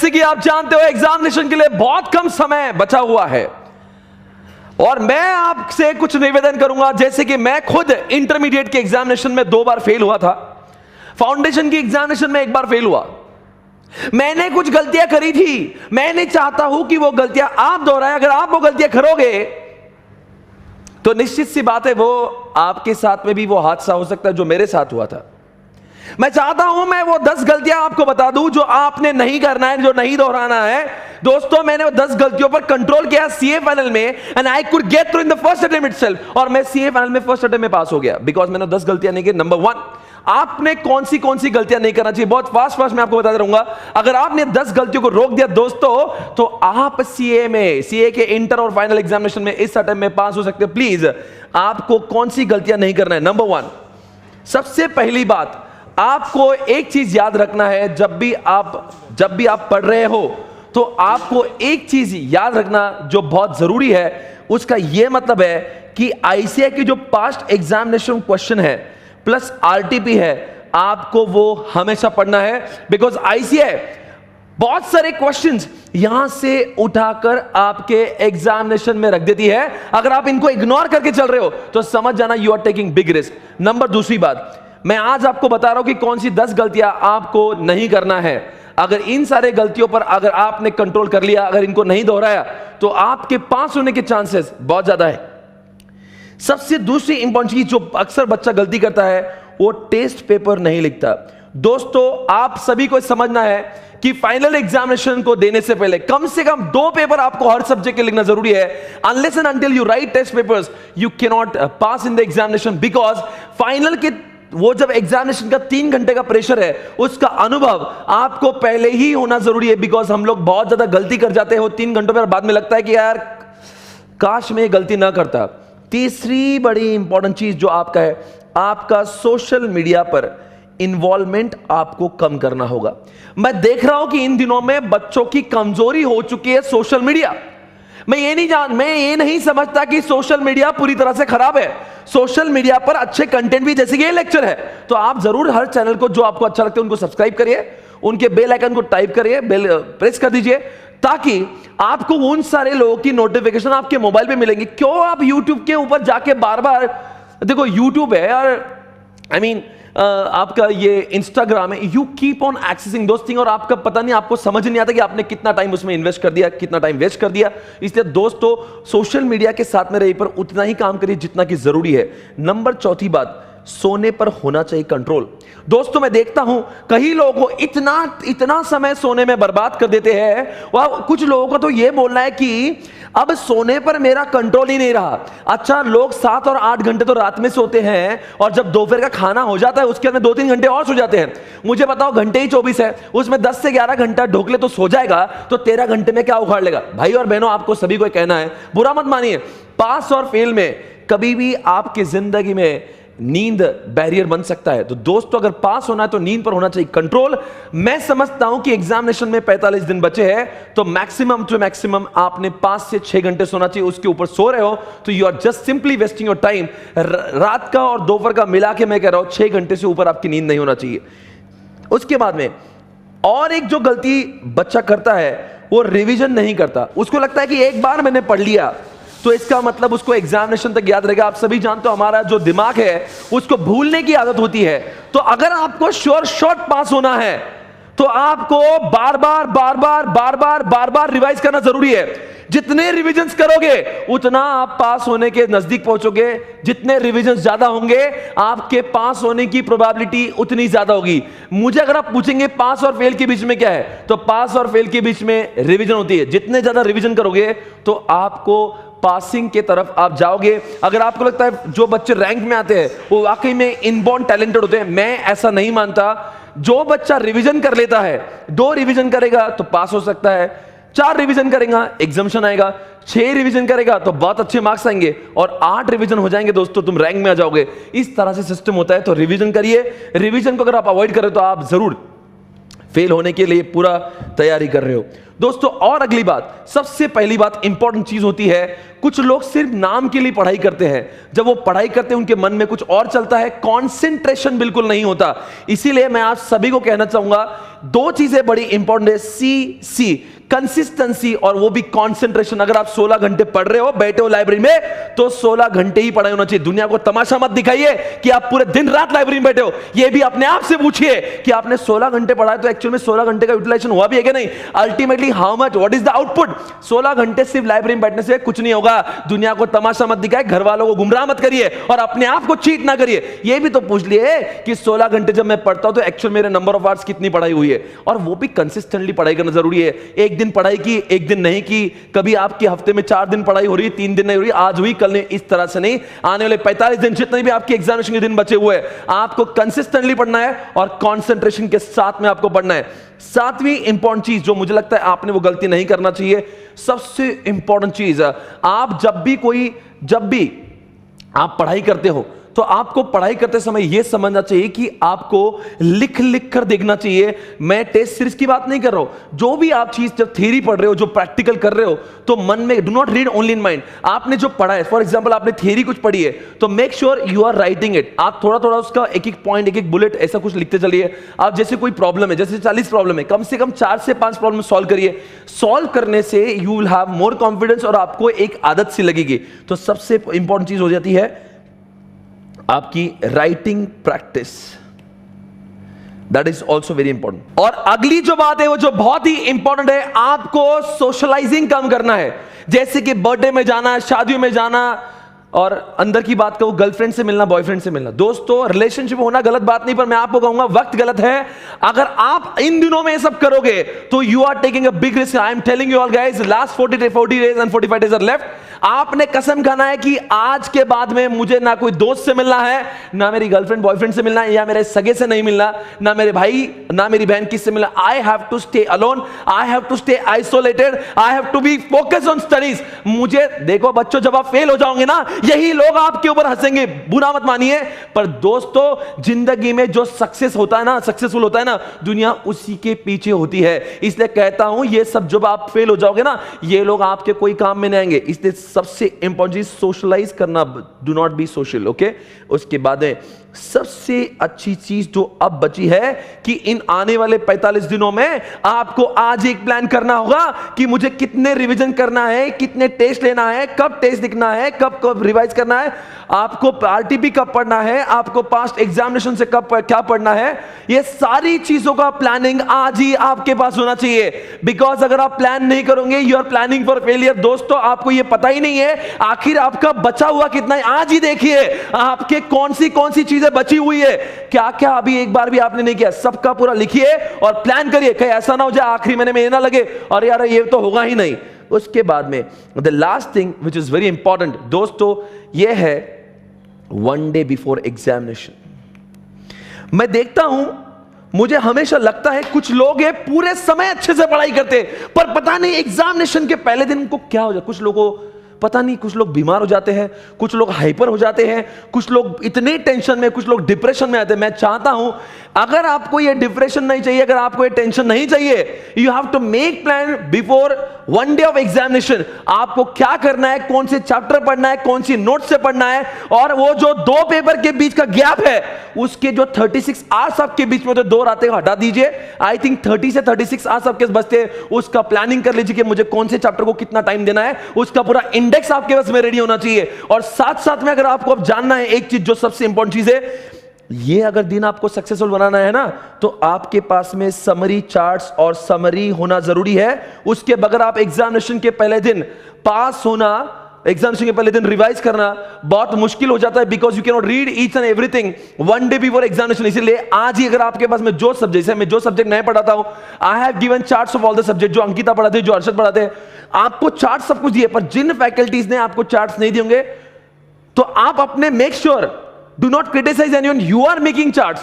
जैसे कि आप जानते हो एग्जामिनेशन के लिए बहुत कम समय बचा हुआ है और मैं आपसे कुछ निवेदन करूंगा। जैसे कि मैं खुद इंटरमीडिएट के एग्जामिनेशन में 2 बार फेल हुआ था, फाउंडेशन की एग्जामिनेशन में 1 बार फेल हुआ। मैंने कुछ गलतियां करी थी, मैं नहीं चाहता हूं कि वो गलतियां आप दोहराएं। अगर आप वो गलतियां करोगे तो निश्चित सी बात है वो आपके साथ में भी वो हादसा हो सकता है जो मेरे साथ हुआ था। मैं चाहता हूं मैं वो 10 गलतियां आपको बता दूं जो आपने नहीं करना है, जो नहीं दोहराना है। दोस्तों मैंने वो 10 गलतियों पर कंट्रोल किया सीए फाइनल में and I could get through in the first attempt itself, और मैं सीए फाइनल में फर्स्ट अटेम्प्ट में पास हो गया बिकॉज मैंने 10 गलतियां नहीं की। नंबर 1, आपने कौन सी गलतियां नहीं करना चाहिए, बहुत फास्ट मैं आपको बताता रहूंगा। अगर आपने 10 गलतियों को रोक दिया दोस्तों तो आप सीए के इंटर और फाइनल एग्जामिनेशन में इस अटेम्प्ट में पास हो सकते हो। प्लीज आपको कौन सी गलतियां नहीं करना है। नंबर 1, सबसे पहली बात, आपको एक चीज याद रखना है, जब भी आप पढ़ रहे हो तो आपको एक चीज याद रखना जो बहुत जरूरी है। उसका यह मतलब है कि आईसीआई की जो पास्ट एग्जामिनेशन क्वेश्चन है प्लस आरटीपी है, आपको वो हमेशा पढ़ना है। बिकॉज आईसीआई बहुत सारे क्वेश्चंस यहां से उठाकर आपके एग्जामिनेशन में रख देती है। अगर आप इनको इग्नोर करके चल रहे हो तो समझ जाना you are taking big risk. दूसरी बात, मैं आज आपको बता रहा हूं कि कौन सी 10 गलतियां आपको नहीं करना है। अगर इन सारे गलतियों पर अगर आपने कंट्रोल कर लिया, अगर इनको नहीं दोहराया तो आपके पास होने के चांसेस बहुत ज्यादा है। सबसे दूसरी इंपॉर्टेंट चीज जो अक्सर बच्चा गलती करता है वो टेस्ट पेपर नहीं लिखता। दोस्तों आप सभी को समझना है कि फाइनल एग्जामिनेशन को देने से पहले कम से कम 2 पेपर आपको हर सब्जेक्ट के लिखना जरूरी है। Unless and until you write test papers you can not pass in the examination. Because final के वो जब एग्जामिनेशन का 3 घंटे का प्रेशर है उसका अनुभव आपको पहले ही होना जरूरी है। बिकॉज हम लोग बहुत ज्यादा गलती कर जाते हैं 3 घंटों में, बाद में लगता है कि यार काश मैं ये गलती ना करता। तीसरी बड़ी इंपॉर्टेंट चीज जो आपका है, आपका सोशल मीडिया पर इन्वॉल्वमेंट आपको कम करना होगा। मैं देख रहा हूं कि इन दिनों में बच्चों की कमजोरी हो चुकी है सोशल मीडिया। मैं ये नहीं समझता कि सोशल मीडिया पूरी तरह से खराब है। सोशल मीडिया पर अच्छे कंटेंट भी, जैसे कि ये लेक्चर है, तो आप जरूर हर चैनल को जो आपको अच्छा लगता है उनको सब्सक्राइब करिए, उनके बेल आइकन को टाइप करिए, बेल प्रेस कर दीजिए, ताकि आपको उन सारे लोगों की नोटिफिकेशन आपके मोबाइल पे मिलेंगी। क्यों आप यूट्यूब के ऊपर जाके बार बार, देखो यूट्यूब है और आपका ये इंस्टाग्राम है, you keep on accessing those thing और आपका पता नहीं, आपको समझ नहीं आता कि आपने कितना टाइम उसमें इन्वेस्ट कर दिया, कितना टाइम वेस्ट कर दिया। इसलिए दोस्तों सोशल मीडिया के साथ में रहिए पर उतना ही काम करिए जितना कि जरूरी है। नंबर 4 बात, सोने पर होना चाहिए कंट्रोल। दोस्तों मैं देखता हूं कई लोगों को इतना समय सोने में बर्बाद कर देते हैं। वह कुछ लोगों का तो यह बोलना है कि अब सोने पर मेरा कंट्रोल ही नहीं रहा। अच्छा, लोग 7 और 8 घंटे तो रात में सोते हैं और जब दोपहर का खाना हो जाता है उसके अंदर 2-3 घंटे और सो जाते हैं। मुझे बताओ, घंटे ही 24 है, उसमें 10 से 11 घंटा ढोकले तो सो जाएगा तो 13 घंटे में क्या उखाड़ लेगा। भाई और बहनों, आपको सभी को कहना है, बुरा मत मानिए, पास और फेल में कभी भी आपकी जिंदगी में नींद बैरियर बन सकता है। तो दोस्तों अगर पास होना है तो नींद पर होना चाहिए कंट्रोल। मैं समझता हूं कि एग्जामिनेशन में 45 दिन बचे हैं तो मैक्सिमम टू मैक्सिमम आपने 5 से 6 घंटे सोना चाहिए। उसके ऊपर सो रहे हो तो you are just simply wasting your time. रात का और दोपहर का मिला के मैं कह रहा हूं 6 घंटे से ऊपर आपकी नींद नहीं होना चाहिए। उसके बाद में और एक जो गलती बच्चा करता है वो रिवीजन नहीं करता। उसको लगता है कि एक बार मैंने पढ़ लिया तो इसका मतलब उसको एग्जामिनेशन तक याद रहेगा। आप सभी जानते हो हमारा जो दिमाग है उसको भूलने की आदत होती है। तो अगर आपको श्योर शॉट पास होना है तो आपको बार बार रिवाइज करना जरूरी है। जितने रिवीजन्स करोगे उतना आप पास होने के नजदीक पहुंचोगे। जितने रिवीजन्स ज्यादा होंगे आपके पास होने की प्रोबेबिलिटी उतनी ज्यादा होगी। मुझे अगर आप पूछेंगे पास और फेल के बीच में क्या है, तो पास और फेल के बीच में रिवीजन होती है। जितने ज्यादा रिवीजन करोगे तो आपको पासिंग के तरफ आप जाओगे। अगर आपको लगता है जो बच्चे रैंक में आते हैं वो वाकई में इनबॉर्न टैलेंटेड होते हैं, मैं ऐसा नहीं मानता। जो बच्चा रिवीजन कर लेता है, 2 रिवीजन करेगा तो पास हो सकता है, 4 रिवीजन करेगा एग्जामिनेशन आएगा, 6 रिवीजन करेगा तो बहुत अच्छे मार्क्स आएंगे, और 8 रिवीजन हो जाएंगे दोस्तों तुम रैंक में आ जाओगे। इस तरह से सिस्टम होता है। तो रिवीजन करिए। रिवीजन को अगर आप अवॉइड करें तो आप जरूर फेल होने के लिए पूरा तैयारी कर रहे हो। दोस्तों और अगली बात, सबसे पहली बात इंपॉर्टेंट चीज होती है, कुछ लोग सिर्फ नाम के लिए पढ़ाई करते हैं। जब वो पढ़ाई करते हैं उनके मन में कुछ और चलता है, कंसंट्रेशन बिल्कुल नहीं होता। इसीलिए मैं आज सभी को कहना चाहूंगा, दो चीजें बड़ी इंपॉर्टेंट है, सी कंसिस्टेंसी और वो भी कंसंट्रेशन। अगर आप 16 घंटे पढ़ रहे हो, बैठे हो लाइब्रेरी में, तो 16 घंटे ही पढ़ाई होना चाहिए। दुनिया को तमाशा मत दिखाइए कि आप पूरे दिन रात लाइब्रेरी में बैठे हो। ये भी अपने आप से पूछिए कि आपने 16 घंटे पढ़ा है तो एक्चुअल में 16 घंटे का यूटिलाइजेशन हुआ भी है कि नहीं। Ultimately how much, what is the output. 16 घंटे सिर्फ लाइब्रेरी में बैठने से कुछ नहीं होगा। दुनिया को तमाशा मत दिखाए, घर वालों को गुमराह मत करिए और अपने आप को चीट ना करिए। ये भी तो पूछ लिए कि 16 घंटे जब मैं पढ़ता हूं तो एक्चुअल मेरे नंबर ऑफ आवर्स कितनी पढ़ाई हुई है, और वो भी कंसिस्टेंटली पढ़ाई करना जरूरी है। एक दिन पढ़ाई की, एक दिन नहीं की, कभी आपके हफ्ते में 4 दिन पढ़ाई हो रही है, 3 दिन नहीं हो रही, आज हुई कल नहीं, इस तरह से नहीं। आने वाले 45 दिन जितने भी आपके एग्जामिनेशन के दिन बचे हुए हैं, आपको कंसिस्टेंटली पढ़ना है और कंसंट्रेशन के साथ में आपको पढ़ना है। सातवीं इंपॉर्टेंट चीज जो मुझे लगता है आपने वो गलती नहीं करना चाहिए, सबसे इंपॉर्टेंट चीज, आप जब भी आप पढ़ाई करते हो तो आपको पढ़ाई करते समय यह समझना चाहिए कि आपको लिख कर देखना चाहिए। मैं टेस्ट सीरीज की बात नहीं कर रहा हूं, जो भी आप चीज जब थ्योरी पढ़ रहे हो, जो प्रैक्टिकल कर रहे हो, तो मन में do not read only in mind. आपने जो पढ़ा है, फॉर एग्जांपल आपने थ्योरी कुछ पढ़ी है, तो make sure you are writing it. आप थोड़ा थोड़ा उसका एक एक पॉइंट, एक एक बुलेट ऐसा कुछ लिखते चलिए। आप जैसे कोई प्रॉब्लम है, जैसे 40 प्रॉब्लम है, कम से कम 4 से 5 प्रॉब्लम सॉल्व करिए। सॉल्व करने से you will have more confidence और आपको एक आदत सी लगेगी। तो सबसे इंपॉर्टेंट चीज हो जाती है आपकी writing practice, that is also very important. और अगली जो बात है वो जो बहुत ही इंपॉर्टेंट है, आपको सोशलाइजिंग कम करना है। जैसे कि बर्थडे में जाना, शादियों में जाना, और अंदर की बात कहूं, गर्लफ्रेंड से मिलना, बॉयफ्रेंड से मिलना। दोस्तों रिलेशनशिप होना गलत बात नहीं, पर मैं आपको कहूंगा वक्त गलत है। अगर आप इन दिनों में ये सब करोगे तो you are taking a big risk. I am telling you all guys, last 40 days and 45 days are left. आपने कसम खाना है कि आज के बाद में मुझे ना कोई दोस्त से मिलना है, ना मेरी गर्लफ्रेंड बॉयफ्रेंड से मिलना है, या मेरे सगे से नहीं मिलना, ना मेरे भाई ना मेरी बहन किससे मिलना। I have to stay alone, I have to stay isolated, I have to be focus on studies. मुझे देखो बच्चों, जब आप फेल हो जाओगे ना, यही लोग आपके ऊपर हंसेंगे, बुरा मत मानिए। पर दोस्तों जिंदगी में जो सक्सेस होता है ना, सक्सेसफुल होता है ना, दुनिया उसी के पीछे होती है। इसलिए कहता हूं ये सब जब आप फेल हो जाओगे ना, ये लोग आपके कोई काम में नहीं आएंगे। इसलिए सबसे इंपॉर्टेंट चीज सोशलाइज करना, do not be social, okay. उसके बाद सबसे अच्छी चीज जो अब बची है कि इन आने वाले 45 दिनों में आपको आज एक प्लान करना होगा कि मुझे कितने रिवीजन करना है, कितने टेस्ट लेना है, कब टेस्ट लिखना है, कब कब रिवाइज करना है, आपको आरटीपी कब पढ़ना है, आपको पास्ट एग्जामिनेशन से कब क्या पढ़ना है। ये सारी चीजों का प्लानिंग आज ही आपके पास होना चाहिए। बिकॉज अगर आप प्लान नहीं करोगे, you are planning for failure. दोस्तों आपको ये पता ही नहीं है आखिर आपका बचा हुआ कितना है। आज ही देखिए आपके कौन सी चीजें बची हुई है, क्या क्या अभी एक बार भी आपने नहीं किया, सबका पूरा लिखिए और प्लान करिए। कहीं ऐसा ना हो जाए आखिरी महीने में ये ना लगे और यार ये तो होगा ही नहीं। उसके बाद में the last thing which is very important दोस्तों, ये है 1 डे बिफोर एग्जामिनेशन। मैं देखता हूं, मुझे हमेशा लगता है कुछ लोग ये पूरे समय अच्छे से पढ़ाई करते, पर पता नहीं एग्जामिनेशन के पहले दिन उनको क्या हो जाए। कुछ लोगों को पता नहीं, कुछ लोग बीमार हो जाते हैं, कुछ लोग हाइपर हो जाते हैं, कुछ लोग इतने टेंशन में, कुछ लोग डिप्रेशन में आते हैं। मैं चाहता हूं अगर आपको ये डिप्रेशन नहीं चाहिए, अगर आपको ये टेंशन नहीं चाहिए, you have to make plan before 1 day of examination. आपको क्या करना है, कौन से चैप्टर पढ़ना है, कौन सी नोट से पढ़ना है, और वो जो 2 पेपर के बीच का गैप है, उसके जो 36 आवर्स आपके बीच में तो 2 रातें हटा दीजिए। आई थिंक 30 से 36 आवर्स आपके बचते हैं, उसका प्लानिंग कर लीजिए कि मुझे कौन से चैप्टर को कितना टाइम देना है। उसका पूरा इंडेक्स आपके पास में रेडी होना चाहिए। और साथ साथ में अगर आपको अब जानना है एक चीज जो सबसे इंपॉर्टेंट चीज है, ये अगर दिन आपको सक्सेसफुल बनाना है ना, तो आपके पास में समरी चार्ट्स और समरी होना जरूरी है। उसके बगैर आप एग्जामिनेशन के पहले दिन पास होना, एग्जामिनेशन के पहले दिन रिवाइज करना बहुत मुश्किल हो जाता है। Because you can not read each and everything 1 day before examination. इसीलिए आज ही अगर आपके पास में जो सब्जेक्ट है, मैं जो सब्जेक्ट नहीं पढ़ाता हूं, I have given charts of all the subject. जो अंकिता पढ़ाते हैं, जो अर्षद पढ़ाते हैं, आपको चार्ट सब कुछ दिए। पर जिन फैकल्टीज ने आपको चार्ट्स नहीं दिए तो आप अपने make sure do not criticize anyone, you are making charts,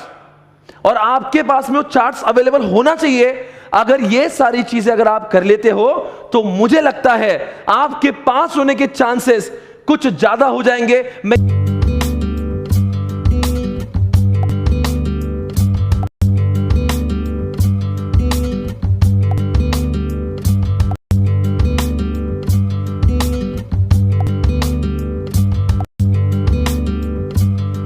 और आपके पास में वो चार्ट्स अवेलेबल होना चाहिए। अगर ये सारी चीजें अगर आप कर लेते हो तो मुझे लगता है आपके पास होने के चांसेस कुछ ज्यादा हो जाएंगे। मैं